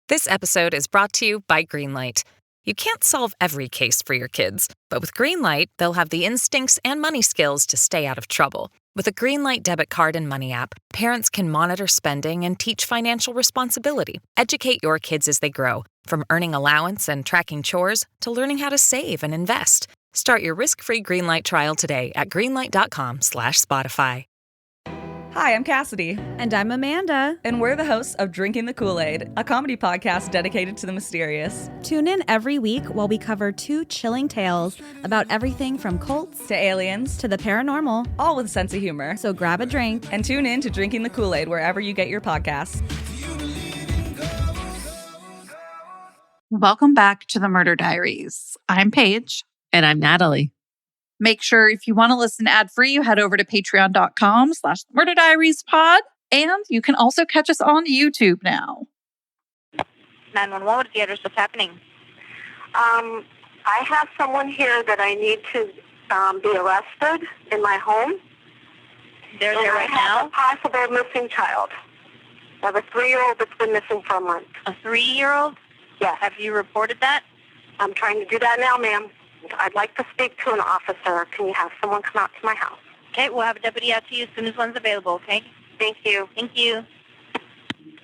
This episode is brought to you by Greenlight. You can't solve every case for your kids, but with Greenlight, they'll have the instincts and money skills to stay out of trouble. With a Greenlight debit card and money app, parents can monitor spending and teach financial responsibility. Educate your kids as they grow, from earning allowance and tracking chores to learning how to save and invest. Start your risk-free Greenlight trial today at greenlight.com/Spotify. Hi, I'm Cassidy. And I'm Amanda. And we're the hosts of Drinking the Kool-Aid, a comedy podcast dedicated to the mysterious. Tune in every week while we cover two chilling tales about everything from cults to aliens to the paranormal, all with a sense of humor. So grab a drink and tune in to Drinking the Kool-Aid wherever you get your podcasts. Welcome back to the Murder Diaries. I'm Paige. And I'm Natalie. Make sure if you want to listen ad-free, you head over to patreon.com/murderdiariespod. And you can also catch us on YouTube now. 911, what's the address? What's happening? I have someone here that I need to be arrested in my home. They're there right now? I have a possible missing child. I have a 3-year-old that's been missing for a month. A 3-year-old? Yes. Have you reported that? I'm trying to do that now, ma'am. I'd like to speak to an officer. Can you have someone come out to my house? Okay, we'll have a deputy out to you as soon as one's available, okay? Thank you. Thank you.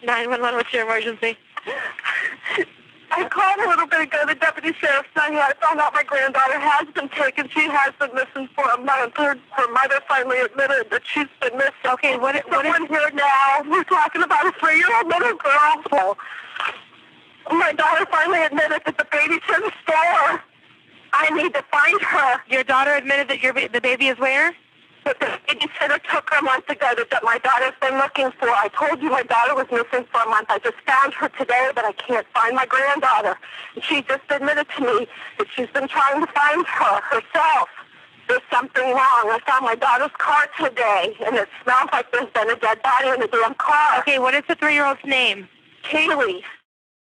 911, what's your emergency? I called a little bit ago. The deputy sheriff's not here. I found out my granddaughter has been taken. She has been missing for a month. Her mother finally admitted that she's been missing. Okay, what is here now? We're talking about a 3-year-old little girl. So, my daughter finally admitted that the baby's in the store. I need to find her. Your daughter admitted that the baby is where? But the babysitter took her a month ago that my daughter's been looking for. I told you my daughter was missing for a month. I just found her today, but I can't find my granddaughter. And she just admitted to me that she's been trying to find her herself. There's something wrong. I found my daughter's car today, and it smells like there's been a dead body in the damn car. Okay, what is the 3-year-old's name? Caylee.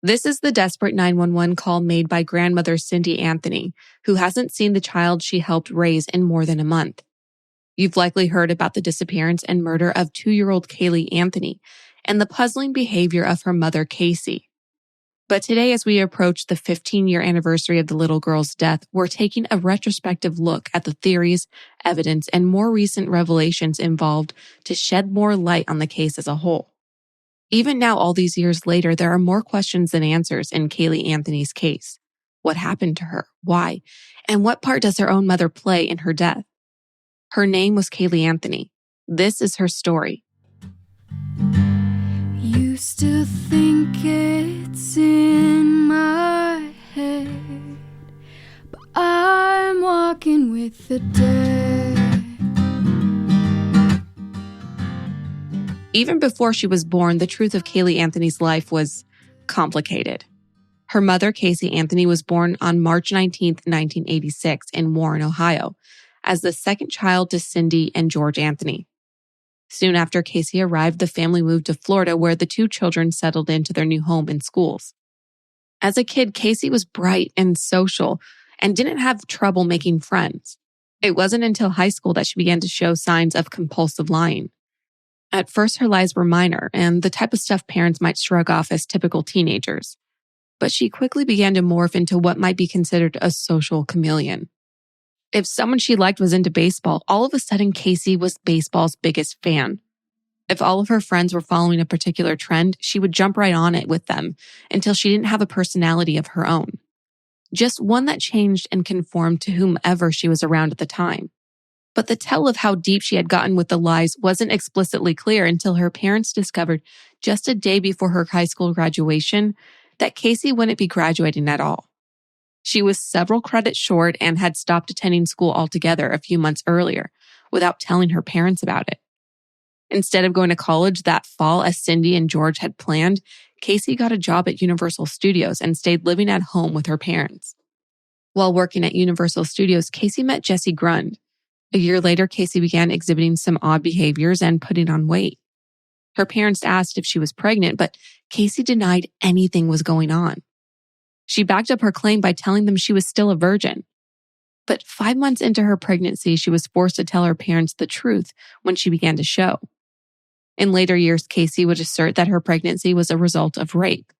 This is the desperate 911 call made by grandmother Caylee Anthony, who hasn't seen the child she helped raise in more than a month. You've likely heard about the disappearance and murder of 2-year-old Caylee Anthony and the puzzling behavior of her mother, Casey. But today, as we approach the 15-year anniversary of the little girl's death, we're taking a retrospective look at the theories, evidence, and more recent revelations involved to shed more light on the case as a whole. Even now, all these years later, there are more questions than answers in Caylee Anthony's case. What happened to her? Why? And what part does her own mother play in her death? Her name was Caylee Anthony. This is her story. Used to think it's in my head, but I'm walking with the dead. Even before she was born, the truth of Caylee Anthony's life was complicated. Her mother, Casey Anthony, was born on March 19, 1986 in Warren, Ohio, as the second child to Cindy and George Anthony. Soon after Casey arrived, the family moved to Florida, where the two children settled into their new home and schools. As a kid, Casey was bright and social and didn't have trouble making friends. It wasn't until high school that she began to show signs of compulsive lying. At first, her lies were minor and the type of stuff parents might shrug off as typical teenagers. But she quickly began to morph into what might be considered a social chameleon. If someone she liked was into baseball, all of a sudden Casey was baseball's biggest fan. If all of her friends were following a particular trend, she would jump right on it with them until she didn't have a personality of her own. Just one that changed and conformed to whomever she was around at the time. But the tell of how deep she had gotten with the lies wasn't explicitly clear until her parents discovered just a day before her high school graduation that Casey wouldn't be graduating at all. She was several credits short and had stopped attending school altogether a few months earlier without telling her parents about it. Instead of going to college that fall as Cindy and George had planned, Casey got a job at Universal Studios and stayed living at home with her parents. While working at Universal Studios, Casey met Jesse Grund. A year later, Casey began exhibiting some odd behaviors and putting on weight. Her parents asked if she was pregnant, but Casey denied anything was going on. She backed up her claim by telling them she was still a virgin. But 5 months into her pregnancy, she was forced to tell her parents the truth when she began to show. In later years, Casey would assert that her pregnancy was a result of rape.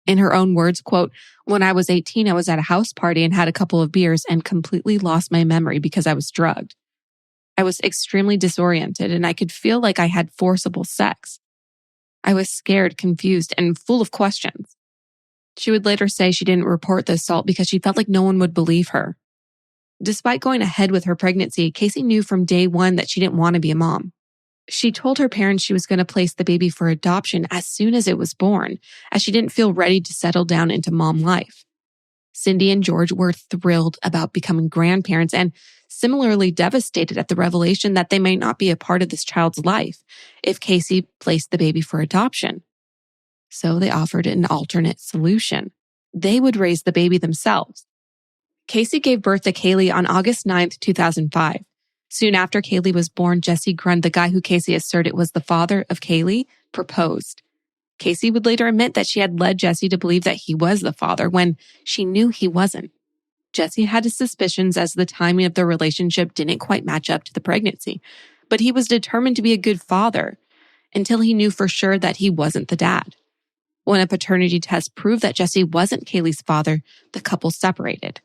In her own words, quote, "When I was 18, I was at a house party and had a couple of beers and completely lost my memory because I was drugged. I was extremely disoriented and I could feel like I had forcible sex. I was scared, confused, and full of questions." She would later say she didn't report the assault because she felt like no one would believe her. Despite going ahead with her pregnancy, Caylee knew from day one that she didn't want to be a mom. She told her parents she was going to place the baby for adoption as soon as it was born, as she didn't feel ready to settle down into mom life. Cindy and George were thrilled about becoming grandparents and similarly devastated at the revelation that they might not be a part of this child's life if Caylee placed the baby for adoption. So they offered an alternate solution. They would raise the baby themselves. Caylee gave birth to Caylee on August 9th, 2005. Soon after Caylee was born, Jesse Grund, the guy who Caylee asserted was the father of Caylee, proposed. Caylee would later admit that she had led Jesse to believe that he was the father when she knew he wasn't. Jesse had his suspicions as the timing of their relationship didn't quite match up to the pregnancy, but he was determined to be a good father until he knew for sure that he wasn't the dad. When a paternity test proved that Jesse wasn't Caylee's father, the couple separated.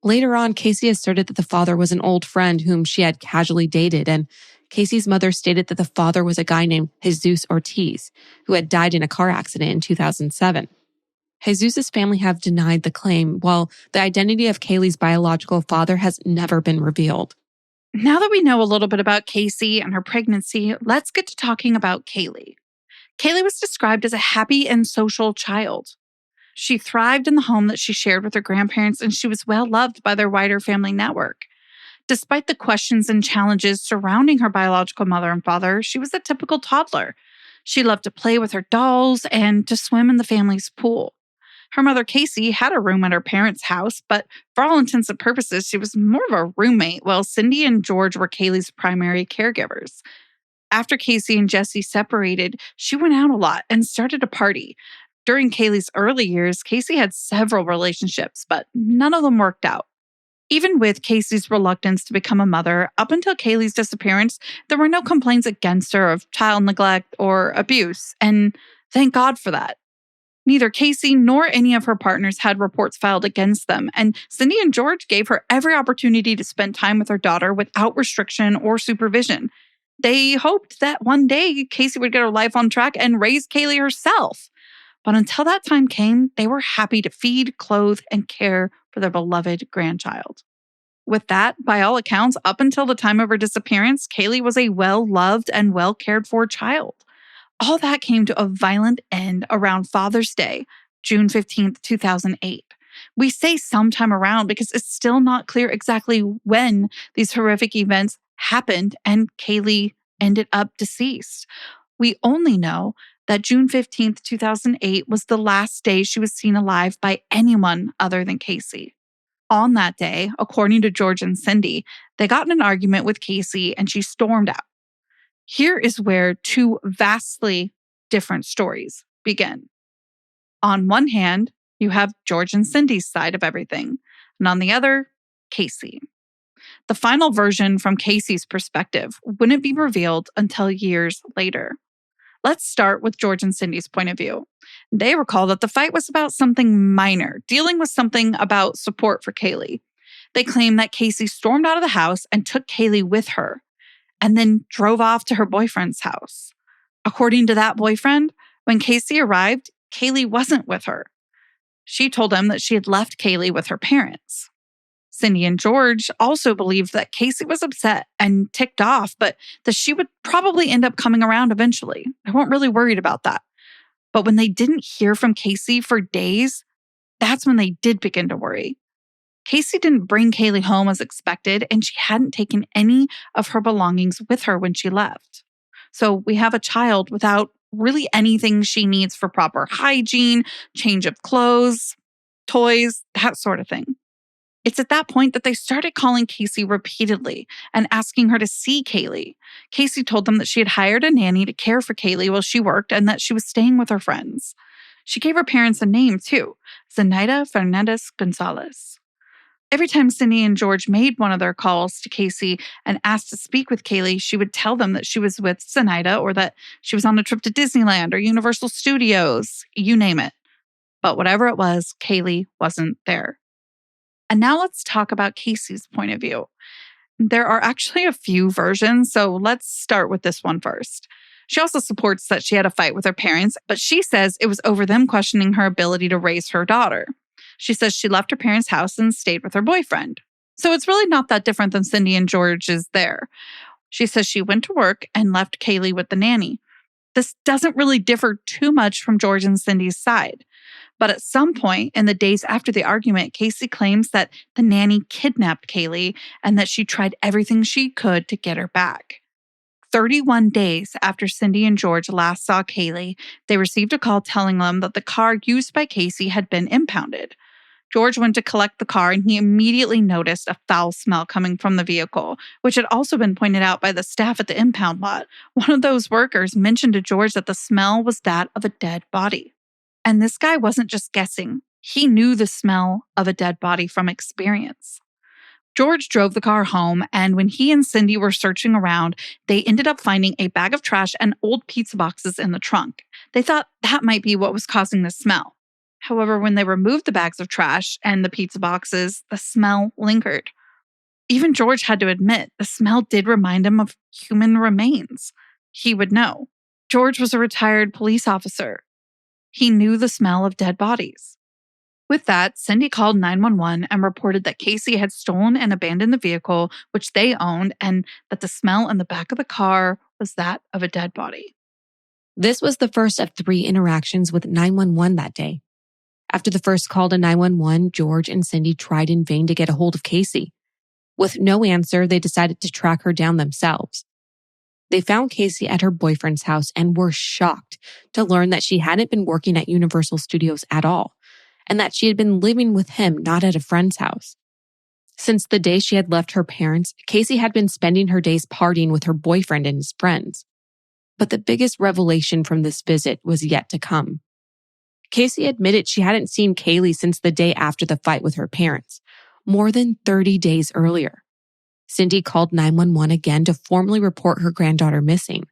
Later on, Caylee asserted that the father was an old friend whom she had casually dated, and Caylee's mother stated that the father was a guy named Jesus Ortiz, who had died in a car accident in 2007. Jesus' family have denied the claim, while the identity of Caylee's biological father has never been revealed. Now that we know a little bit about Caylee and her pregnancy, let's get to talking about Caylee. Caylee was described as a happy and social child. She thrived in the home that she shared with her grandparents, and she was well loved by their wider family network. Despite the questions and challenges surrounding her biological mother and father, she was a typical toddler. She loved to play with her dolls and to swim in the family's pool. Her mother, Caylee, had a room at her parents' house, but for all intents and purposes, she was more of a roommate, while Cindy and George were Caylee's primary caregivers. After Caylee and Jesse separated, she went out a lot and started a party. During Caylee's early years, Caylee had several relationships, but none of them worked out. Even with Caylee's reluctance to become a mother, up until Caylee's disappearance, there were no complaints against her of child neglect or abuse, and thank God for that. Neither Caylee nor any of her partners had reports filed against them, and Cindy and George gave her every opportunity to spend time with her daughter without restriction or supervision. They hoped that one day Caylee would get her life on track and raise Caylee herself. But until that time came, they were happy to feed, clothe, and care for their beloved grandchild. With that, by all accounts, up until the time of her disappearance, Caylee was a well-loved and well-cared-for child. All that came to a violent end around Father's Day, June 15th, 2008. We say sometime around because it's still not clear exactly when these horrific events happened and Caylee ended up deceased. We only know that June 15th, 2008 was the last day she was seen alive by anyone other than Caylee. On that day, according to George and Cindy, they got in an argument with Caylee and she stormed out. Here is where two vastly different stories begin. On one hand, you have George and Cindy's side of everything, and on the other, Caylee. The final version from Caylee's perspective wouldn't be revealed until years later. Let's start with George and Cindy's point of view. They recall that the fight was about something minor, dealing with something about support for Caylee. They claim that Caylee stormed out of the house and took Caylee with her, and then drove off to her boyfriend's house. According to that boyfriend, when Caylee arrived, Caylee wasn't with her. She told him that she had left Caylee with her parents. Cindy and George also believed that Caylee was upset and ticked off, but that she would probably end up coming around eventually. They weren't really worried about that. But when they didn't hear from Caylee for days, that's when they did begin to worry. Caylee didn't bring Caylee home as expected, and she hadn't taken any of her belongings with her when she left. So we have a child without really anything she needs for proper hygiene, change of clothes, toys, that sort of thing. It's at that point that they started calling Caylee repeatedly and asking her to see Caylee. Caylee told them that she had hired a nanny to care for Caylee while she worked and that she was staying with her friends. She gave her parents a name too, Zenaida Fernandez Gonzalez. Every time Cindy and George made one of their calls to Caylee and asked to speak with Caylee, she would tell them that she was with Zenaida or that she was on a trip to Disneyland or Universal Studios, you name it. But whatever it was, Caylee wasn't there. And now let's talk about Casey's point of view. There are actually a few versions, so let's start with this one first. She also supports that she had a fight with her parents, but she says it was over them questioning her ability to raise her daughter. She says she left her parents' house and stayed with her boyfriend. So it's really not that different than Cindy and George's there. She says she went to work and left Caylee with the nanny. This doesn't really differ too much from George and Cindy's side. But at some point in the days after the argument, Casey claims that the nanny kidnapped Caylee and that she tried everything she could to get her back. 31 days after Cindy and George last saw Caylee, they received a call telling them that the car used by Casey had been impounded. George went to collect the car and he immediately noticed a foul smell coming from the vehicle, which had also been pointed out by the staff at the impound lot. One of those workers mentioned to George that the smell was that of a dead body. And this guy wasn't just guessing. He knew the smell of a dead body from experience. George drove the car home, and when he and Cindy were searching around, they ended up finding a bag of trash and old pizza boxes in the trunk. They thought that might be what was causing the smell. However, when they removed the bags of trash and the pizza boxes, the smell lingered. Even George had to admit the smell did remind him of human remains. He would know. George was a retired police officer. He knew the smell of dead bodies. With that, Cindy called 911 and reported that Casey had stolen and abandoned the vehicle, which they owned, and that the smell in the back of the car was that of a dead body. This was the first of 3 interactions with 911 that day. After the first call to 911, George and Cindy tried in vain to get a hold of Casey. With no answer, they decided to track her down themselves. They found Casey at her boyfriend's house and were shocked to learn that she hadn't been working at Universal Studios at all, and that she had been living with him, not at a friend's house. Since the day she had left her parents, Casey had been spending her days partying with her boyfriend and his friends. But the biggest revelation from this visit was yet to come. Casey admitted she hadn't seen Caylee since the day after the fight with her parents, more than 30 days earlier. Cindy called 911 again to formally report her granddaughter missing.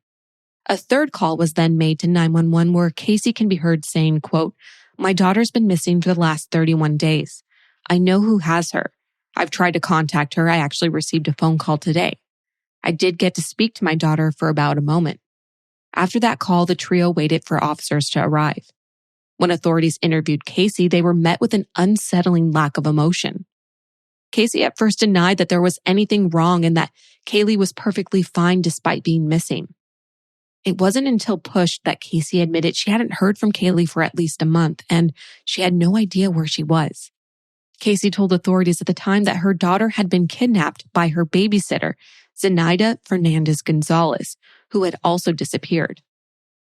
A third call was then made to 911 where Casey can be heard saying, quote, "My daughter's been missing for the last 31 days. I know who has her. I've tried to contact her. I actually received a phone call today. I did get to speak to my daughter for about a moment." After that call, the trio waited for officers to arrive. When authorities interviewed Casey, they were met with an unsettling lack of emotion. Casey at first denied that there was anything wrong and that Caylee was perfectly fine despite being missing. It wasn't until pushed that Casey admitted she hadn't heard from Caylee for at least a month and she had no idea where she was. Casey told authorities at the time that her daughter had been kidnapped by her babysitter, Zenaida Fernandez-Gonzalez, who had also disappeared.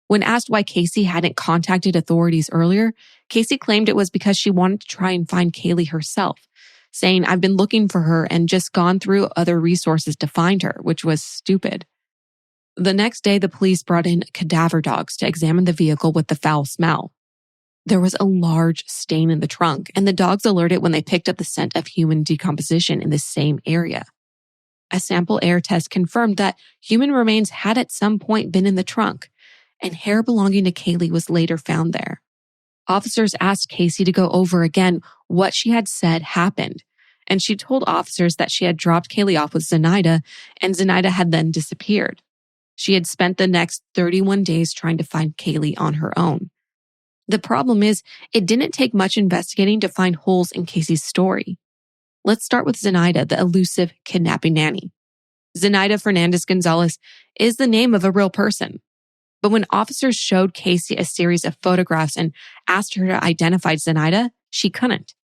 When asked why Casey hadn't contacted authorities earlier, Casey claimed it was because she wanted to try and find Caylee herself, saying, "I've been looking for her and just gone through other resources to find her," which was stupid. The next day, the police brought in cadaver dogs to examine the vehicle with the foul smell. There was a large stain in the trunk, and the dogs alerted when they picked up the scent of human decomposition in the same area. A sample air test confirmed that human remains had at some point been in the trunk, and hair belonging to Caylee was later found there. Officers asked Casey to go over again what she had said happened, and she told officers that she had dropped Caylee off with Zenaida, and Zenaida had then disappeared. She had spent the next 31 days trying to find Caylee on her own. The problem is, it didn't take much investigating to find holes in Casey's story. Let's start with Zenaida, the elusive kidnapping nanny. Zenaida Fernandez-Gonzalez is the name of a real person. But when officers showed Casey a series of photographs and asked her to identify Zenaida, she couldn't.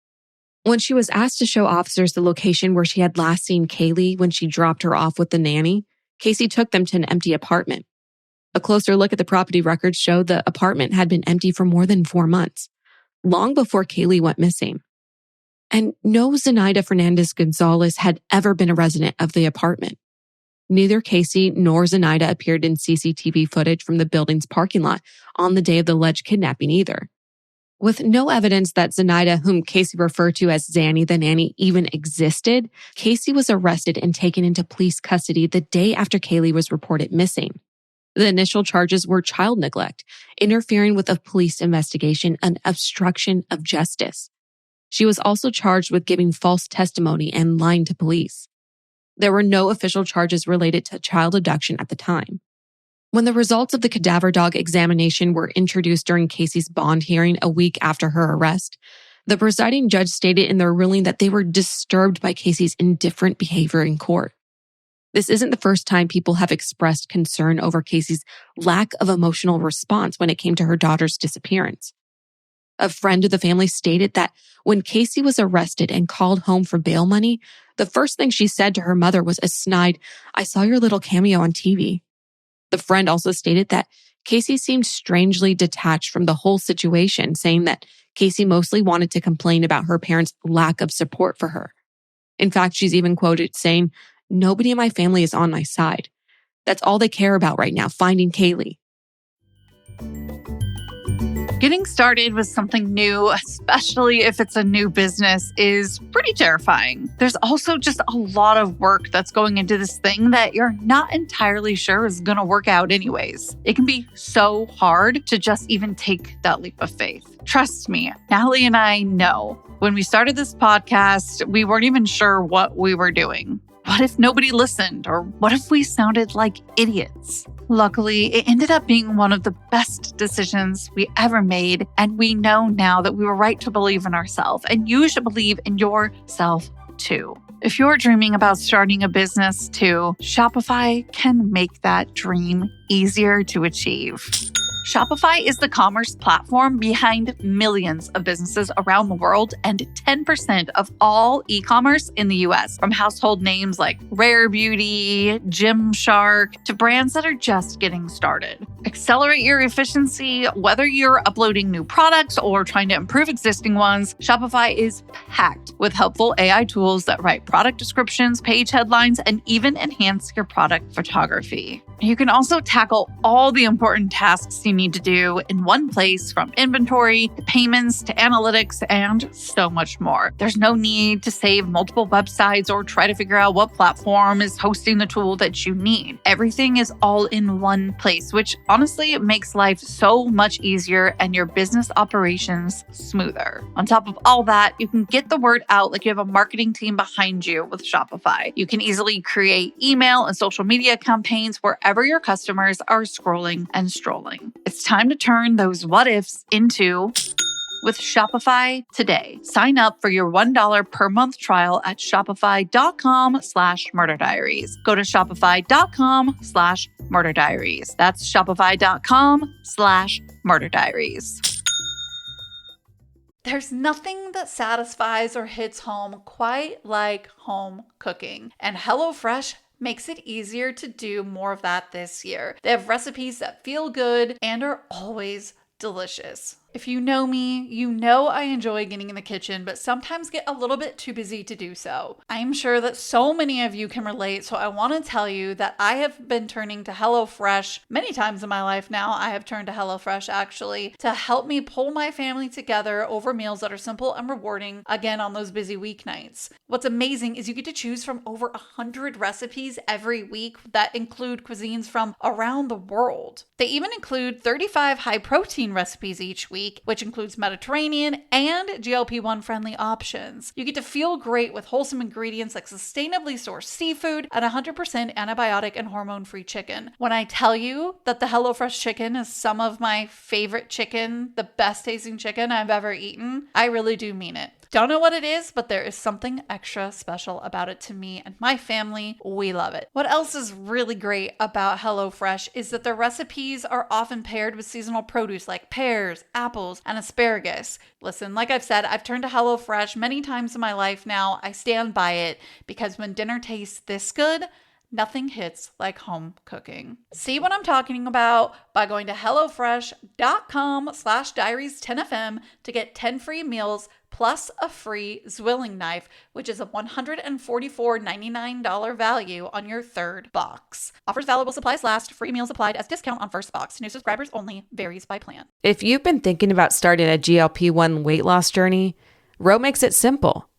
When she was asked to show officers the location where she had last seen Caylee when she dropped her off with the nanny, Casey took them to an empty apartment. A closer look at the property records showed the apartment had been empty for more than 4 months, long before Caylee went missing. And no Zenaida Fernandez-Gonzalez had ever been a resident of the apartment. Neither Casey nor Zenaida appeared in CCTV footage from the building's parking lot on the day of the alleged kidnapping either. With no evidence that Zenaida, whom Casey referred to as Zanny the nanny, even existed, Casey was arrested and taken into police custody the day after Caylee was reported missing. The initial charges were child neglect, interfering with a police investigation, and obstruction of justice. She was also charged with giving false testimony and lying to police. There were no official charges related to child abduction at the time. When the results of the cadaver dog examination were introduced during Casey's bond hearing a week after her arrest, the presiding judge stated in their ruling that they were disturbed by Casey's indifferent behavior in court. This isn't the first time people have expressed concern over Casey's lack of emotional response when it came to her daughter's disappearance. A friend of the family stated that when Casey was arrested and called home for bail money, the first thing she said to her mother was a snide, "I saw your little cameo on TV." The friend also stated that Casey seemed strangely detached from the whole situation, saying that Casey mostly wanted to complain about her parents' lack of support for her. In fact, she's even quoted saying, "Nobody in my family is on my side. That's all they care about right now, finding Caylee." Getting started with something new, especially if it's a new business, is pretty terrifying. There's also just a lot of work that's going into this thing that you're not entirely sure is going to work out anyways. It can be so hard to just even take that leap of faith. Trust me, Natalie and I know. When we started this podcast, we weren't even sure what we were doing. What if nobody listened? Or what if we sounded like idiots? Luckily, it ended up being one of the best decisions we ever made, and we know now that we were right to believe in ourselves, and you should believe in yourself too. If you're dreaming about starting a business too, Shopify can make that dream easier to achieve. Shopify is the commerce platform behind millions of businesses around the world and 10% of all e-commerce in the US, from household names like Rare Beauty, Gymshark, to brands that are just getting started. Accelerate your efficiency, whether you're uploading new products or trying to improve existing ones. Shopify is packed with helpful AI tools that write product descriptions, page headlines, and even enhance your product photography. You can also tackle all the important tasks you need to do in one place, from inventory to payments to analytics and so much more. There's no need to save multiple websites or try to figure out what platform is hosting the tool that you need. Everything is all in one place, which honestly makes life so much easier and your business operations smoother. On top of all that, you can get the word out like you have a marketing team behind you with Shopify. You can easily create email and social media campaigns wherever your customers are scrolling and strolling. It's time to turn those what ifs into with Shopify today. Sign up for your $1 per month trial at shopify.com/murderdiaries. Go to shopify.com/murderdiaries. That's shopify.com/murderdiaries. There's nothing that satisfies or hits home quite like home cooking, and HelloFresh makes it easier to do more of that this year. They have recipes that feel good and are always delicious. If you know me, you know I enjoy getting in the kitchen, but sometimes get a little bit too busy to do so. I'm sure that so many of you can relate, so I want to tell you that I have been turning to HelloFresh many times in my life now. I have turned to HelloFresh actually to help me pull my family together over meals that are simple and rewarding, again, on those busy weeknights. What's amazing is you get to choose from over 100 recipes every week that include cuisines from around the world. They even include 35 high-protein recipes each week, which includes Mediterranean and GLP-1 friendly options. You get to feel great with wholesome ingredients like sustainably sourced seafood and 100% antibiotic and hormone-free chicken. When I tell you that the HelloFresh chicken is some of my favorite chicken, the best tasting chicken I've ever eaten, I really do mean it. Don't know what it is, but there is something extra special about it to me and my family. We love it. What else is really great about HelloFresh is that their recipes are often paired with seasonal produce like pears, apples, and asparagus. Listen, like I've said, I've turned to HelloFresh many times in my life now. I stand by it because when dinner tastes this good, nothing hits like home cooking. See what I'm talking about by going to hellofresh.com/diaries10fm to get 10 free meals plus a free Zwilling knife, which is a $144.99 value on your third box. Offers valid while supplies last. Free meals applied as discount on first box. New subscribers only. Varies by plan. If you've been thinking about starting a GLP-1 weight loss journey, Ro makes it simple.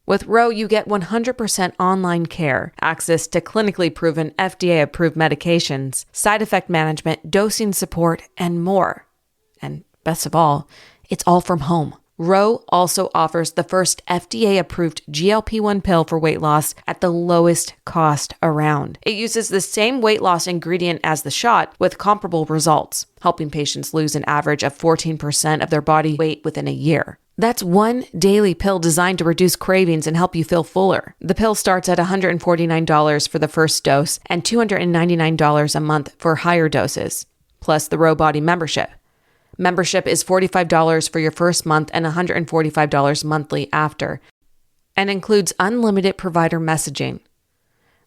With Ro, you get 100% online care, access to clinically proven FDA-approved medications, side effect management, dosing support, and more. And best of all, it's all from home. Ro also offers the first FDA-approved GLP-1 pill for weight loss at the lowest cost around. It uses the same weight loss ingredient as the shot with comparable results, helping patients lose an average of 14% of their body weight within a year. That's one daily pill designed to reduce cravings and help you feel fuller. The pill starts at $149 for the first dose and $299 a month for higher doses, plus the Ro Body membership. Membership is $45 for your first month and $145 monthly after, and includes unlimited provider messaging.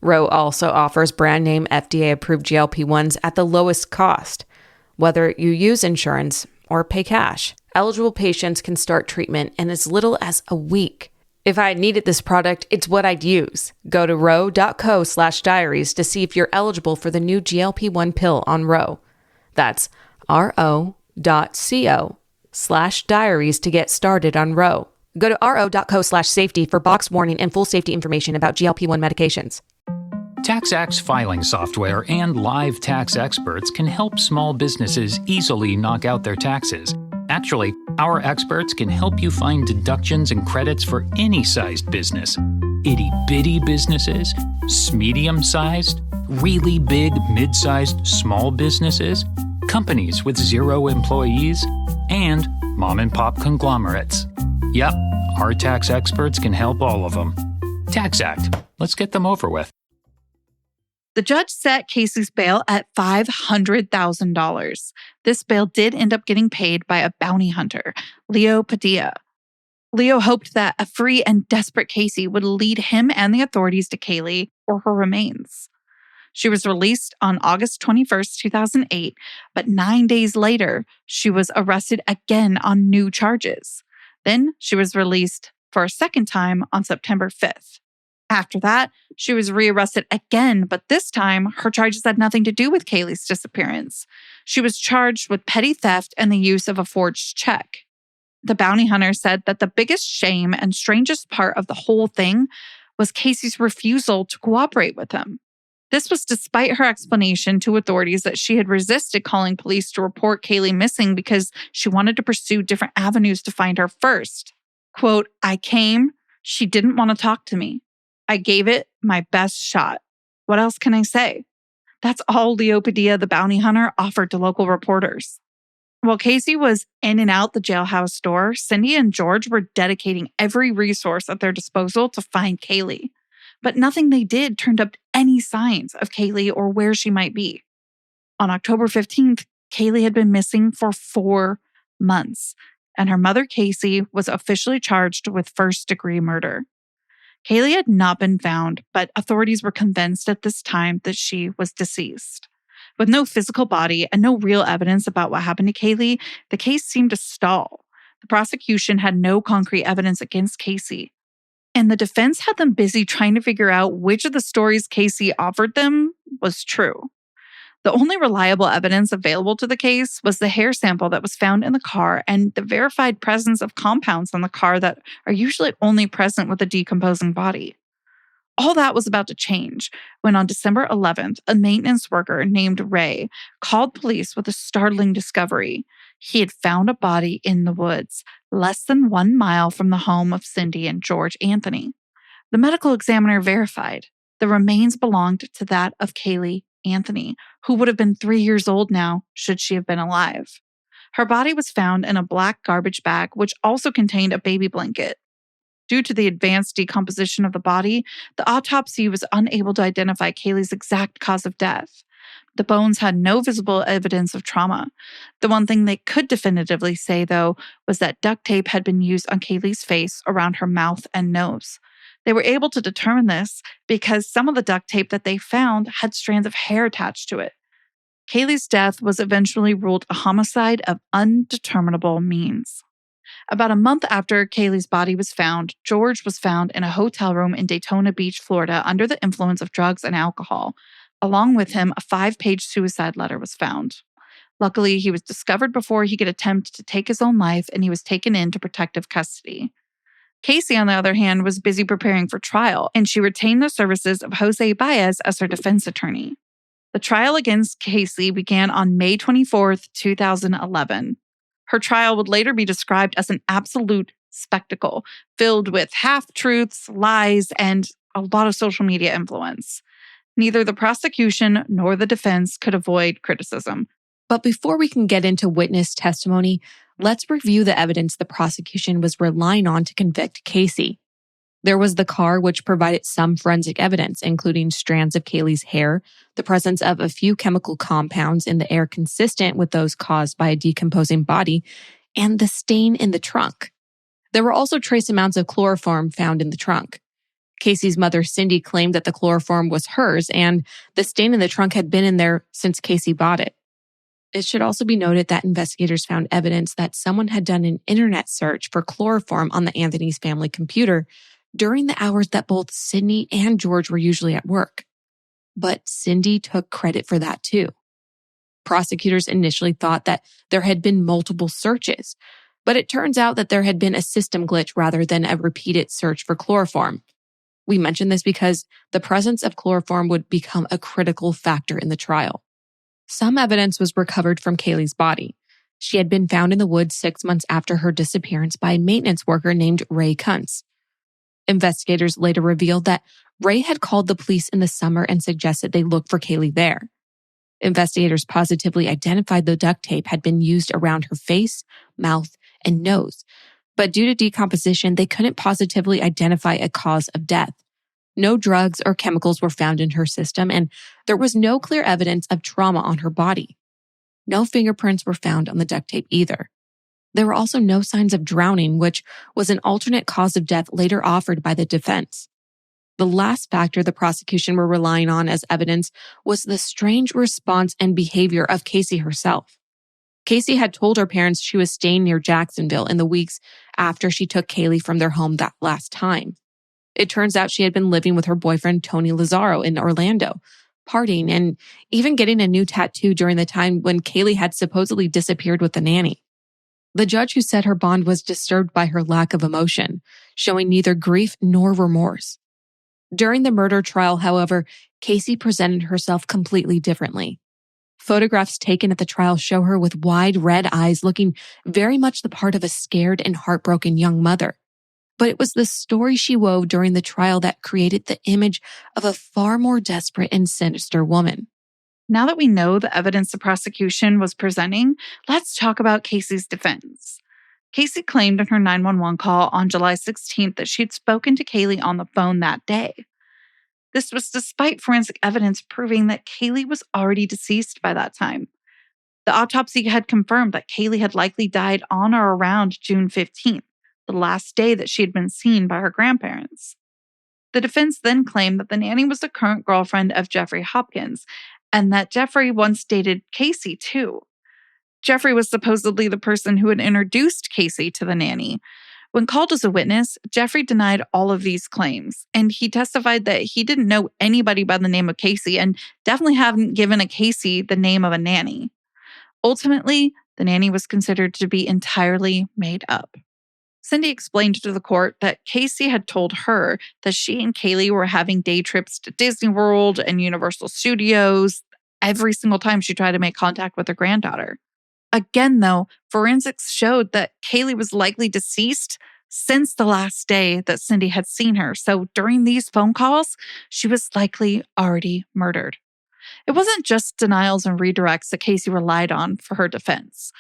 Ro also offers brand name FDA-approved GLP-1s at the lowest cost, whether you use insurance or pay cash. Eligible patients can start treatment in as little as a week. If I had needed this product, it's what I'd use. Go to ro.co/diaries to see if you're eligible for the new GLP-1 pill on Ro. That's ro.co/diaries to get started on Ro. Go to ro.co/safety for box warning and full safety information about GLP-1 medications. TaxAct's filing software and live tax experts can help small businesses easily knock out their taxes. Actually, our experts can help you find deductions and credits for any sized business. Itty-bitty businesses, medium-sized, really big, mid-sized, small businesses, companies with 0 employees, and mom-and-pop conglomerates. Yep, our tax experts can help all of them. TaxAct. Let's get them over with. The judge set Casey's bail at $500,000. This bail did end up getting paid by a bounty hunter, Leo Padilla. Leo hoped that a free and desperate Casey would lead him and the authorities to Caylee or her remains. She was released on August 21st, 2008, but 9 days later, she was arrested again on new charges. Then she was released for a second time on September 5th. After that, she was rearrested again, but this time, her charges had nothing to do with Caylee's disappearance. She was charged with petty theft and the use of a forged check. The bounty hunter said that the biggest shame and strangest part of the whole thing was Casey's refusal to cooperate with him. This was despite her explanation to authorities that she had resisted calling police to report Caylee missing because she wanted to pursue different avenues to find her first. Quote, "I came, she didn't want to talk to me. I gave it my best shot. What else can I say?" That's all Leo Padilla, the bounty hunter, offered to local reporters. While Casey was in and out the jailhouse door, Cindy and George were dedicating every resource at their disposal to find Caylee. But nothing they did turned up any signs of Caylee or where she might be. On October 15th, Caylee had been missing for 4 months, and her mother, Casey, was officially charged with first-degree murder. Caylee had not been found, but authorities were convinced at this time that she was deceased. With no physical body and no real evidence about what happened to Caylee, the case seemed to stall. The prosecution had no concrete evidence against Casey, and the defense had them busy trying to figure out which of the stories Casey offered them was true. The only reliable evidence available to the case was the hair sample that was found in the car and the verified presence of compounds on the car that are usually only present with a decomposing body. All that was about to change when on December 11th, a maintenance worker named Ray called police with a startling discovery. He had found a body in the woods, less than 1 mile from the home of Cindy and George Anthony. The medical examiner verified the remains belonged to that of Caylee Anthony, who would have been 3 years old now should she have been alive. Her body was found in a black garbage bag, which also contained a baby blanket. Due to the advanced decomposition of the body, the autopsy was unable to identify Caylee's exact cause of death. The bones had no visible evidence of trauma. The one thing they could definitively say, though, was that duct tape had been used on Caylee's face around her mouth and nose. They were able to determine this because some of the duct tape that they found had strands of hair attached to it. Caylee's death was eventually ruled a homicide of undeterminable means. About a month after Caylee's body was found, George was found in a hotel room in Daytona Beach, Florida, under the influence of drugs and alcohol. Along with him, a 5-page suicide letter was found. Luckily, he was discovered before he could attempt to take his own life, and he was taken into protective custody. Caylee, on the other hand, was busy preparing for trial, and she retained the services of Jose Baez as her defense attorney. The trial against Caylee began on May 24th, 2011. Her trial would later be described as an absolute spectacle, filled with half-truths, lies, and a lot of social media influence. Neither the prosecution nor the defense could avoid criticism. But before we can get into witness testimony, let's review the evidence the prosecution was relying on to convict Caylee. There was the car, which provided some forensic evidence, including strands of Caylee's hair, the presence of a few chemical compounds in the air consistent with those caused by a decomposing body, and the stain in the trunk. There were also trace amounts of chloroform found in the trunk. Caylee's mother, Cindy, claimed that the chloroform was hers, and the stain in the trunk had been in there since Caylee bought it. It should also be noted that investigators found evidence that someone had done an internet search for chloroform on the Anthony's family computer during the hours that both Sydney and George were usually at work. But Cindy took credit for that too. Prosecutors initially thought that there had been multiple searches, but it turns out that there had been a system glitch rather than a repeated search for chloroform. We mention this because the presence of chloroform would become a critical factor in the trial. Some evidence was recovered from Caylee's body. She had been found in the woods 6 months after her disappearance by a maintenance worker named Ray Kuntz. Investigators later revealed that Ray had called the police in the summer and suggested they look for Caylee there. Investigators positively identified the duct tape had been used around her face, mouth, and nose, but due to decomposition, they couldn't positively identify a cause of death. No drugs or chemicals were found in her system, and there was no clear evidence of trauma on her body. No fingerprints were found on the duct tape either. There were also no signs of drowning, which was an alternate cause of death later offered by the defense. The last factor the prosecution were relying on as evidence was the strange response and behavior of Caylee herself. Caylee had told her parents she was staying near Jacksonville in the weeks after she took Caylee from their home that last time. It turns out she had been living with her boyfriend, Tony Lazaro, in Orlando, partying and even getting a new tattoo during the time when Caylee had supposedly disappeared with the nanny. The judge who set her bond was disturbed by her lack of emotion, showing neither grief nor remorse. During the murder trial, however, Caylee presented herself completely differently. Photographs taken at the trial show her with wide red eyes, looking very much the part of a scared and heartbroken young mother. But it was the story she wove during the trial that created the image of a far more desperate and sinister woman. Now that we know the evidence the prosecution was presenting, let's talk about Caylee's defense. Caylee claimed in her 911 call on July 16th that she had spoken to Caylee on the phone that day. This was despite forensic evidence proving that Caylee was already deceased by that time. The autopsy had confirmed that Caylee had likely died on or around June 15th, the last day that she had been seen by her grandparents. The defense then claimed that the nanny was the current girlfriend of Jeffrey Hopkins, and that Jeffrey once dated Caylee too. Jeffrey was supposedly the person who had introduced Caylee to the nanny. When called as a witness, Jeffrey denied all of these claims, and he testified that he didn't know anybody by the name of Caylee and definitely hadn't given a Caylee the name of a nanny. Ultimately, the nanny was considered to be entirely made up. Cindy explained to the court that Caylee had told her that she and Caylee were having day trips to Disney World and Universal Studios every single time she tried to make contact with her granddaughter. Again, though, forensics showed that Caylee was likely deceased since the last day that Cindy had seen her. So during these phone calls, she was likely already murdered. It wasn't just denials and redirects that Caylee relied on for her defense.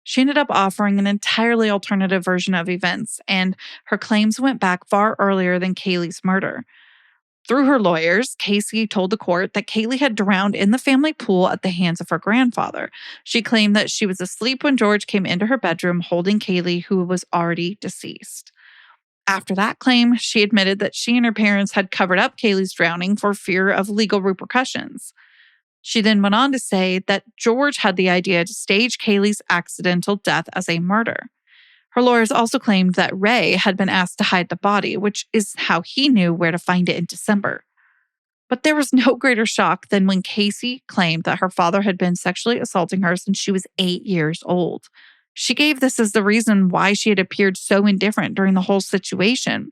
She ended up offering an entirely alternative version of events, and her claims went back far earlier than Caylee's murder. Through her lawyers, Caylee told the court that Caylee had drowned in the family pool at the hands of her grandfather. She claimed that she was asleep when George came into her bedroom holding Caylee, who was already deceased. After that claim, she admitted that she and her parents had covered up Caylee's drowning for fear of legal repercussions. She then went on to say that George had the idea to stage Caylee's accidental death as a murder. Her lawyers also claimed that Ray had been asked to hide the body, which is how he knew where to find it in December. But there was no greater shock than when Caylee claimed that her father had been sexually assaulting her since she was 8 years old. She gave this as the reason why she had appeared so indifferent during the whole situation.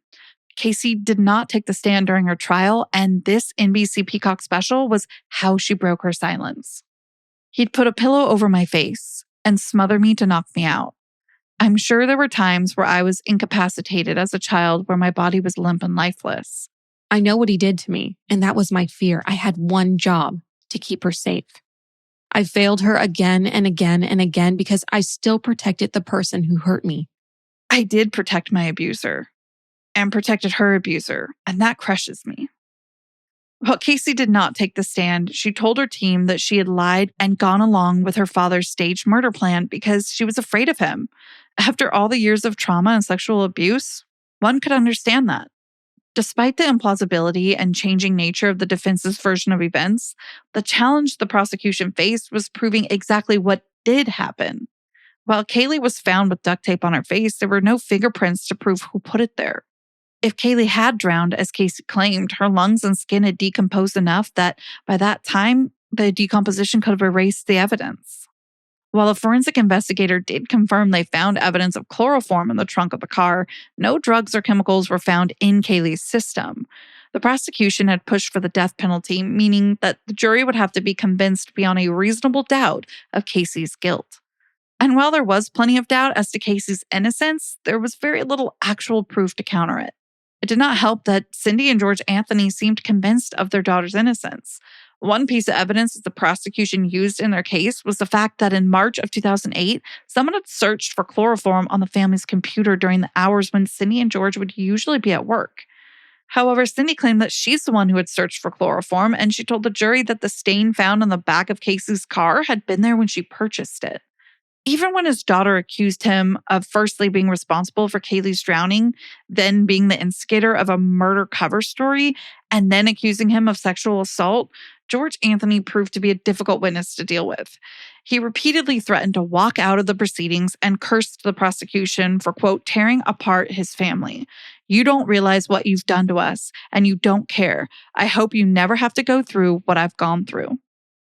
Caylee did not take the stand during her trial, and this NBC Peacock special was how she broke her silence. He'd put a pillow over my face and smother me to knock me out. I'm sure there were times where I was incapacitated as a child where my body was limp and lifeless. I know what he did to me, and that was my fear. I had one job: to keep her safe. I failed her again and again and again because I still protected the person who hurt me. I did protect my abuser and protected her abuser, and that crushes me. While Caylee did not take the stand, she told her team that she had lied and gone along with her father's staged murder plan because she was afraid of him. After all the years of trauma and sexual abuse, one could understand that. Despite the implausibility and changing nature of the defense's version of events, the challenge the prosecution faced was proving exactly what did happen. While Caylee was found with duct tape on her face, there were no fingerprints to prove who put it there. If Caylee had drowned, as Caylee claimed, her lungs and skin had decomposed enough that by that time, the decomposition could have erased the evidence. While a forensic investigator did confirm they found evidence of chloroform in the trunk of the car, no drugs or chemicals were found in Caylee's system. The prosecution had pushed for the death penalty, meaning that the jury would have to be convinced beyond a reasonable doubt of Caylee's guilt. And while there was plenty of doubt as to Caylee's innocence, there was very little actual proof to counter it. It did not help that Cindy and George Anthony seemed convinced of their daughter's innocence. One piece of evidence that the prosecution used in their case was the fact that in March of 2008, someone had searched for chloroform on the family's computer during the hours when Cindy and George would usually be at work. However, Cindy claimed that she's the one who had searched for chloroform, and she told the jury that the stain found on the back of Caylee's car had been there when she purchased it. Even when his daughter accused him of firstly being responsible for Caylee's drowning, then being the instigator of a murder cover story, and then accusing him of sexual assault, George Anthony proved to be a difficult witness to deal with. He repeatedly threatened to walk out of the proceedings and cursed the prosecution for, quote, tearing apart his family. You don't realize what you've done to us, and you don't care. I hope you never have to go through what I've gone through.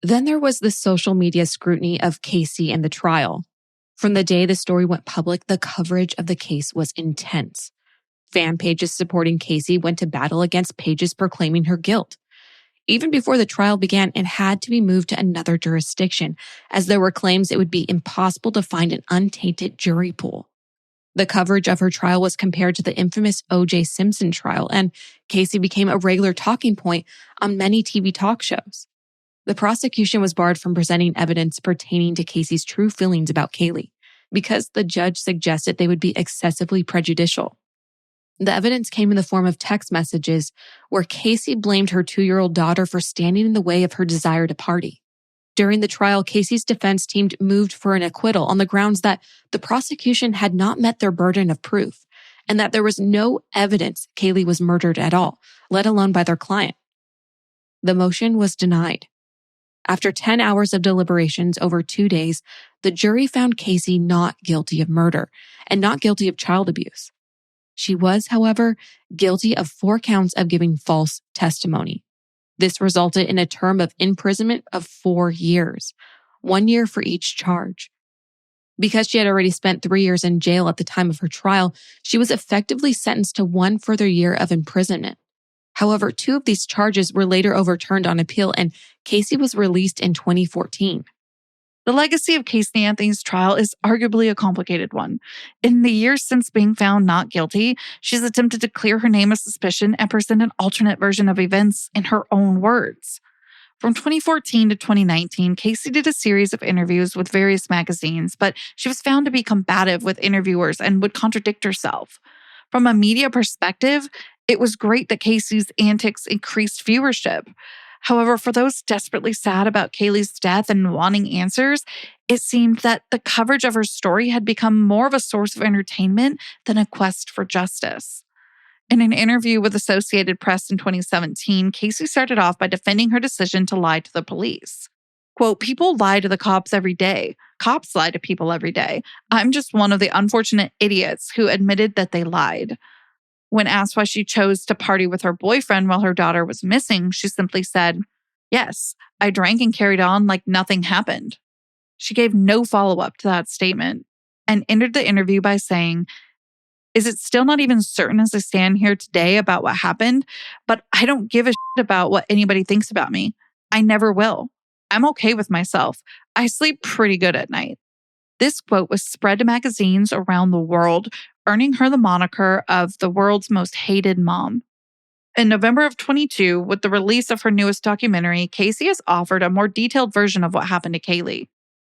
Then there was the social media scrutiny of Caylee and the trial. From the day the story went public, the coverage of the case was intense. Fan pages supporting Caylee went to battle against pages proclaiming her guilt. Even before the trial began, it had to be moved to another jurisdiction, as there were claims it would be impossible to find an untainted jury pool. The coverage of her trial was compared to the infamous O.J. Simpson trial, and Caylee became a regular talking point on many TV talk shows. The prosecution was barred from presenting evidence pertaining to Caylee's true feelings about Caylee because the judge suggested they would be excessively prejudicial. The evidence came in the form of text messages where Caylee blamed her 2-year-old daughter for standing in the way of her desire to party. During the trial, Caylee's defense team moved for an acquittal on the grounds that the prosecution had not met their burden of proof and that there was no evidence Caylee was murdered at all, let alone by their client. The motion was denied. After 10 hours of deliberations over 2 days, the jury found Caylee not guilty of murder and not guilty of child abuse. She was, however, guilty of 4 counts of giving false testimony. This resulted in a term of imprisonment of 4 years, 1 year for each charge. Because she had already spent 3 years in jail at the time of her trial, she was effectively sentenced to 1 further year of imprisonment. However, 2 of these charges were later overturned on appeal, and Caylee was released in 2014. The legacy of Caylee Anthony's trial is arguably a complicated one. In the years since being found not guilty, she's attempted to clear her name of suspicion and present an alternate version of events in her own words. From 2014 to 2019, Caylee did a series of interviews with various magazines, but she was found to be combative with interviewers and would contradict herself. From a media perspective, it was great that Caylee's antics increased viewership. However, for those desperately sad about Caylee's death and wanting answers, it seemed that the coverage of her story had become more of a source of entertainment than a quest for justice. In an interview with Associated Press in 2017, Caylee started off by defending her decision to lie to the police. Quote, people lie to the cops every day. Cops lie to people every day. I'm just one of the unfortunate idiots who admitted that they lied. When asked why she chose to party with her boyfriend while her daughter was missing, she simply said, yes, I drank and carried on like nothing happened. She gave no follow-up to that statement. and ended the interview by saying, "Is it still not even certain as I stand here today about what happened? But I don't give a shit about what anybody thinks about me. I never will. I'm okay with myself. I sleep pretty good at night." This quote was spread to magazines around the world, earning her the moniker of the world's most hated mom. In November of 22, with the release of her newest documentary, Caylee has offered a more detailed version of what happened to Caylee.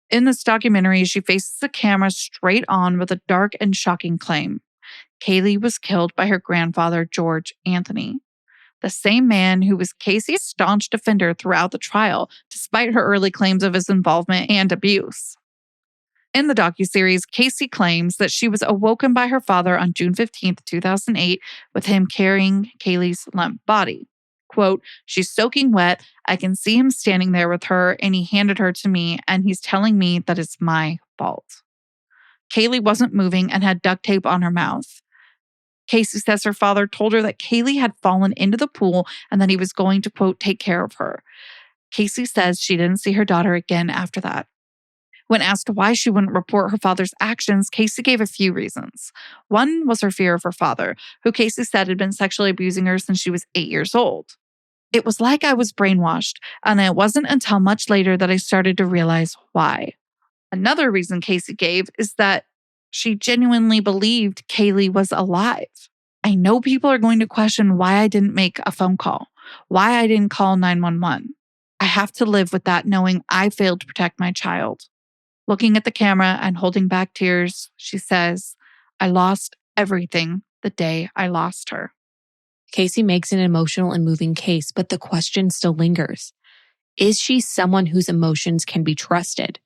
In this documentary, she faces the camera straight on with a dark and shocking claim. Caylee was killed by her grandfather, George Anthony, the same man who was Casey's staunch defender throughout the trial, despite her early claims of his involvement and abuse. In the docuseries, Caylee claims that she was awoken by her father on June 15, 2008, with him carrying Caylee's limp body. Quote, "She's soaking wet. I can see him standing there with her, and he handed her to me, and he's telling me that it's my fault." Caylee wasn't moving and had duct tape on her mouth. Caylee says her father told her that Caylee had fallen into the pool and that he was going to, quote, "take care of her." Caylee says she didn't see her daughter again after that. When asked why she wouldn't report her father's actions, Caylee gave a few reasons. One was her fear of her father, who Caylee said had been sexually abusing her since she was 8 years old. "It was like I was brainwashed, and it wasn't until much later that I started to realize why." Another reason Caylee gave is that she genuinely believed Caylee was alive. "I know people are going to question why I didn't make a phone call, why I didn't call 911. I have to live with that knowing I failed to protect my child." Looking at the camera and holding back tears, she says, "I lost everything the day I lost her." Caylee makes an emotional and moving case, but the question still lingers. Is she someone whose emotions can be trusted?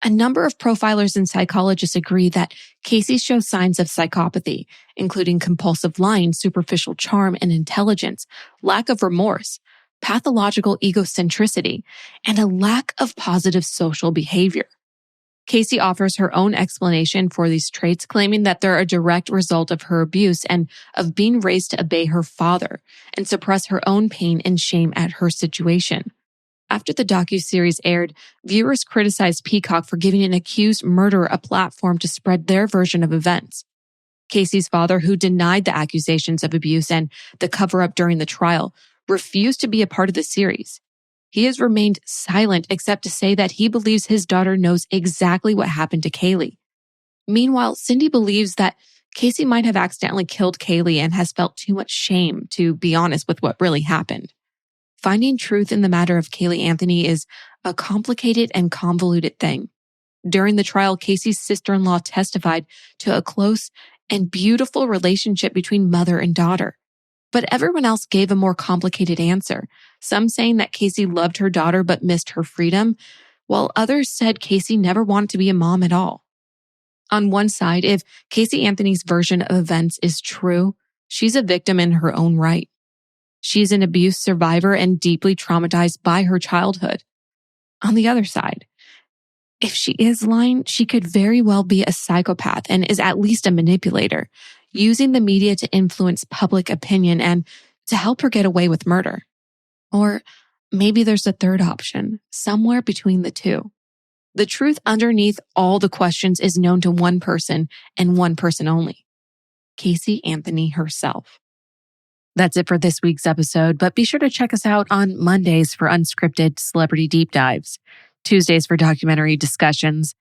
A number of profilers and psychologists agree that Caylee shows signs of psychopathy, including compulsive lying, superficial charm and intelligence, lack of remorse, pathological egocentricity, and a lack of positive social behavior. Caylee offers her own explanation for these traits, claiming that they're a direct result of her abuse and of being raised to obey her father and suppress her own pain and shame at her situation. After the docuseries aired, viewers criticized Peacock for giving an accused murderer a platform to spread their version of events. Caylee's father, who denied the accusations of abuse and the cover-up during the trial, refused to be a part of the series. He has remained silent except to say that he believes his daughter knows exactly what happened to Caylee. Meanwhile, Cindy believes that Caylee might have accidentally killed Caylee and has felt too much shame to be honest with what really happened. Finding truth in the matter of Caylee Anthony is a complicated and convoluted thing. During the trial, Caylee's sister-in-law testified to a close and beautiful relationship between mother and daughter. But everyone else gave a more complicated answer, some saying that Caylee loved her daughter but missed her freedom, while others said Caylee never wanted to be a mom at all. On one side, if Caylee Anthony's version of events is true, she's a victim in her own right. She's an abuse survivor and deeply traumatized by her childhood. On the other side, if she is lying, she could very well be a psychopath and is at least a manipulator, using the media to influence public opinion and to help her get away with murder. Or maybe there's a third option, somewhere between the two. The truth underneath all the questions is known to one person and one person only, Caylee Anthony herself. That's it for this week's episode, but be sure to check us out on Mondays for unscripted celebrity deep dives, Tuesdays for documentary discussions,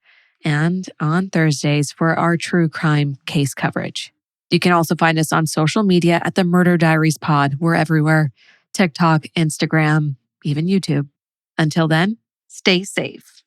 and on Thursdays for our true crime case coverage. You can also find us on social media at the Murder Diaries Pod. We're everywhere. TikTok, Instagram, even YouTube. Until then, stay safe.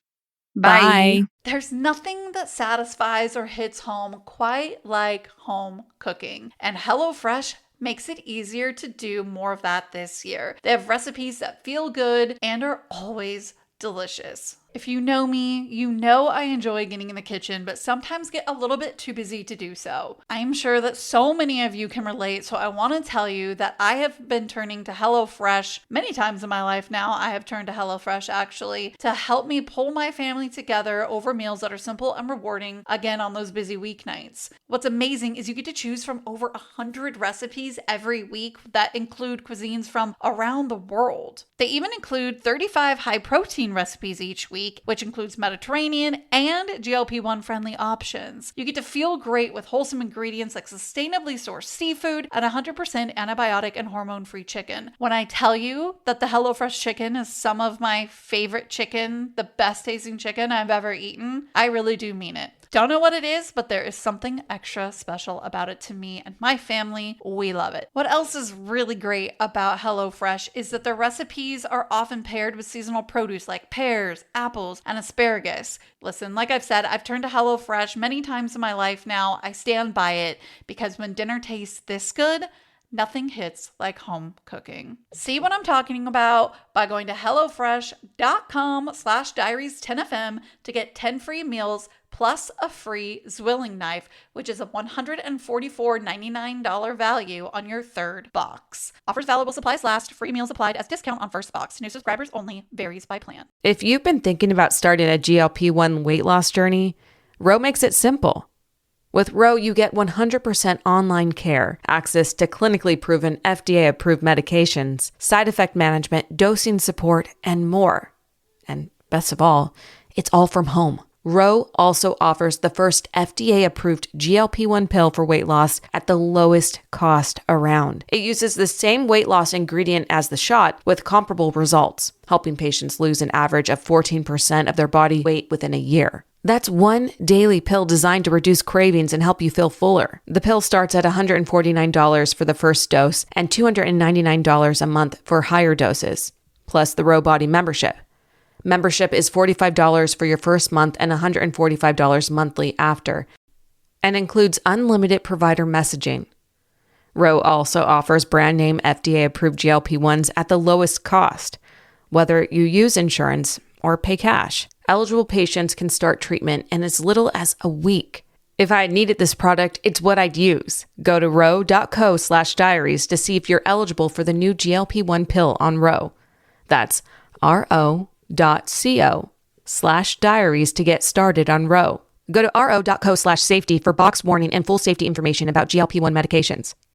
Bye. There's nothing that satisfies or hits home quite like home cooking. And HelloFresh makes it easier to do more of that this year. They have recipes that feel good and are always delicious. If you know me, you know I enjoy getting in the kitchen, but sometimes get a little bit too busy to do so. I'm sure that so many of you can relate, so I want to tell you that I have been turning to HelloFresh many times in my life now. I have turned to HelloFresh actually to help me pull my family together over meals that are simple and rewarding, again, on those busy weeknights. What's amazing is you get to choose from over 100 recipes every week that include cuisines from around the world. They even include 35 high protein recipes each week, week, which includes Mediterranean and GLP-1 friendly options. You get to feel great with wholesome ingredients like sustainably sourced seafood and 100% antibiotic and hormone-free chicken. When I tell you that the HelloFresh chicken is some of my favorite chicken, the best tasting chicken I've ever eaten, I really do mean it. Don't know what it is, but there is something extra special about it to me and my family. We love it. What else is really great about HelloFresh is that their recipes are often paired with seasonal produce like pears, apples, and asparagus. Listen, like I've said, I've turned to HelloFresh many times in my life now. I stand by it because when dinner tastes this good, nothing hits like home cooking. See what I'm talking about by going to HelloFresh.com/diaries10fm to get 10 free meals plus a free Zwilling knife, which is a $144.99 value on your third box. Offers valid while supplies last. Free meals applied as discount on first box. New subscribers only. Varies by plan. If you've been thinking about starting a GLP-1 weight loss journey, Ro makes it simple. With Ro, you get 100% online care, access to clinically proven FDA-approved medications, side effect management, dosing support, and more. And best of all, it's all from home. Ro also offers the first FDA-approved GLP-1 pill for weight loss at the lowest cost around. It uses the same weight loss ingredient as the shot with comparable results, helping patients lose an average of 14% of their body weight within a year. That's one daily pill designed to reduce cravings and help you feel fuller. The pill starts at $149 for the first dose and $299 a month for higher doses, plus the Ro Body membership. Membership is $45 for your first month and $145 monthly after, and includes unlimited provider messaging. Ro also offers brand name FDA-approved GLP-1s at the lowest cost, whether you use insurance or pay cash. Eligible patients can start treatment in as little as a week. If I had needed this product, it's what I'd use. Go to ro.co/diaries to see if you're eligible for the new GLP-1 pill on Ro. That's ro.co/diaries to get started on Ro. Go to ro.co/safety for box warning and full safety information about GLP-1 medications.